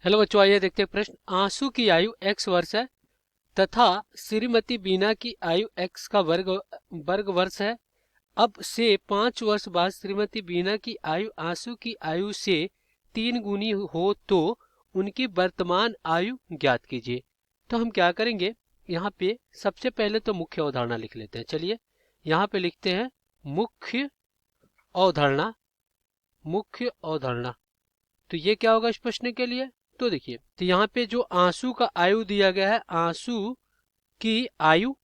Hello बच्चों, आइए देखते हैं प्रश्न। आंसू की आयु x वर्ष है तथा श्रीमती बीना की आयु x का वर्ग वर्ष है। अब से 5 वर्ष बाद श्रीमती बीना की आयु आंसू की आयु से 3 गुनी हो तो उनकी वर्तमान आयु ज्ञात कीजिए। तो हम क्या करेंगे, यहाँ पे सबसे पहले तो मुख्य अवधारणा लिख लेते हैं। चलिए यहाँ पे लिखते हैं मुख्य अवधारणा। मुख्य अवधारणा तो ये क्या होगा इस प्रश्न के लिए। तो देखिए, तो यहाँ पे जो आंसू का आयु दिया गया है, की आयु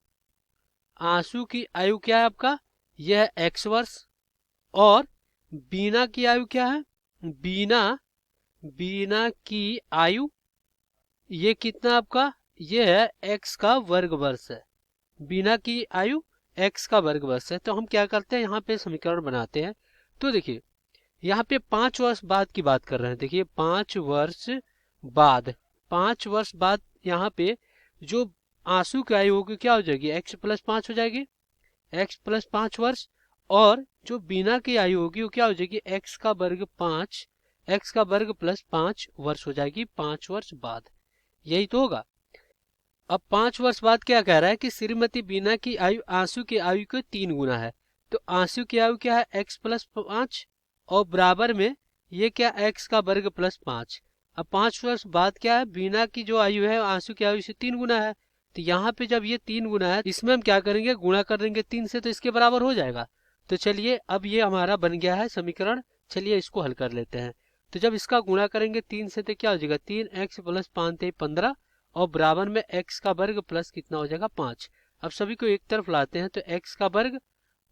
आंसू की आयु क्या है आपका, यह है x वर्ष। और बीना की आयु क्या है, बीना बीना की आयु ये कितना आपका, ये है x का वर्ग वर्ष है। बीना की आयु x का वर्ग वर्ष है। तो हम क्या करते हैं, यहाँ पे समीकरण बनाते हैं। तो देखिए यहाँ पे 5 वर्ष बाद की बात कर रहे हैं। देखिए 5 वर्ष बाद, 5 वर्ष बाद यहाँ पे जो आंसू की आयु होगी क्या हो जाएगी, x+5 हो जाएगी, x+5 वर्ष। और जो बीना की आयु होगी वो क्या हो जाएगी, x का वर्ग 5, x का वर्ग +5 वर्ष हो जाएगी 5 वर्ष बाद। यही तो होगा। अब 5 वर्ष बाद क्या कह रहा है कि श्रीमती बीना की आयु आंसू की आयु के 3 गुना है। तो आंसू की आयु क्या है, x+5 और बराबर में ये क्या, x का वर्ग +5। अब 5 वर्ष बाद क्या है, बीना की जो आयु है आंसू की आयु से 3 गुना है। तो यहाँ पे जब ये 3 गुना है, इसमें हम क्या करेंगे, गुणा कर देंगे 3 से, तो इसके बराबर हो जाएगा। तो चलिए अब ये हमारा बन गया है समीकरण। चलिए इसको हल कर लेते हैं। तो जब इसका गुणा करेंगे 3 से तो क्या हो जाएगा, 3x + 5 15 और बराबर में x का वर्ग प्लस कितना हो जाएगा, 5। अब सभी को एक तरफ लाते हैं तो x का वर्ग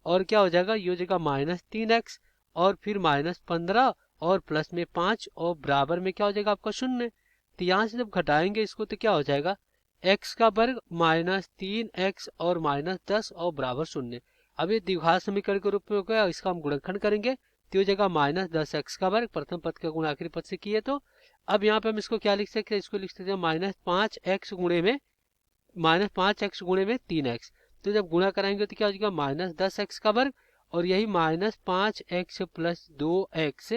और क्या हो जाएगा, ये हो जाएगा -3x और फिर -15 और प्लस में 5 और बराबर में क्या हो जाएगा आपका 0। तो यहाँ से जब घटाएंगे इसको तो क्या हो जाएगा, x का वर्ग -3x और -10 और बराबर 0। अब ये द्विघात समीकरण के रूप में हो गया, इसका हम गुणनखंड करेंगे तो हो जाएगा -10x का वर्ग, प्रथम पद का गुणा आखिरी पद से किए। तो अब यहाँ पे हम इसको क्या लिख सकते हैं, इसको लिख सकते हैं -5x गुणे में 3x। तो जब गुणा कराएंगे तो क्या हो जाएगा, -10x का वर्ग और यही -5x + 2x।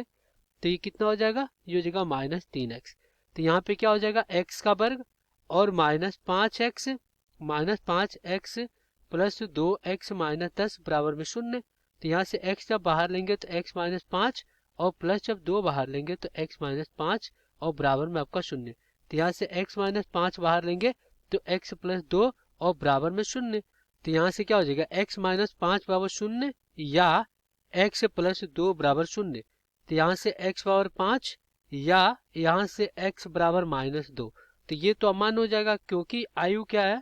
तो ये कितना हो जाएगा, ये हो जाएगा -3x। तो यहाँ पे क्या हो जाएगा, x का वर्ग और -5x + 2x -10 बराबर में 0। तो यहाँ से x जब बाहर लेंगे तो x -5 और प्लस जब 2 बाहर लेंगे तो x -5 और बराबर में आपका 0। तो यहाँ से x -5 बाहर लेंगे तो x + 2 और बराबर में 0। तो यहाँ से क्या हो जाएगा, x -5 बराबर 0 या x + 2 बराबर 0। तो यहाँ से x बराबर 5 या यहाँ से x बराबर -2। तो ये तो अमान्य हो जाएगा क्योंकि आयु क्या है,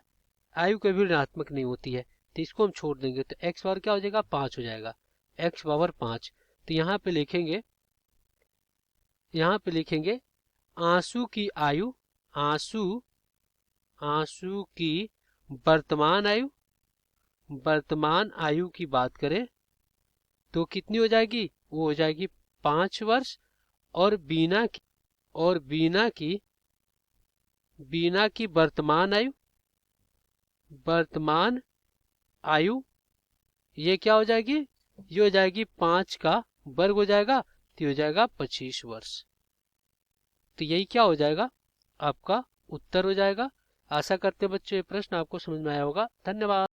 आयु कभी ऋणात्मक नहीं होती है। तो इसको हम छोड़ देंगे तो x बराबर क्या हो जाएगा, 5 हो जाएगा, x बराबर 5। तो यहाँ पे लिखेंगे आंसू की आयु, आंसू की वर्तमान आयु की बात करें तो कितनी हो जाएगी, वो हो जाएगी 5 वर्ष। और बीना की वर्तमान आयु ये क्या हो जाएगी, ये हो जाएगी 5 का वर्ग हो जाएगा, तो हो जाएगा 25 वर्ष। तो यही क्या हो जाएगा, आपका उत्तर हो जाएगा। आशा करते हैं बच्चों ये प्रश्न आपको समझ में आया होगा। धन्यवाद।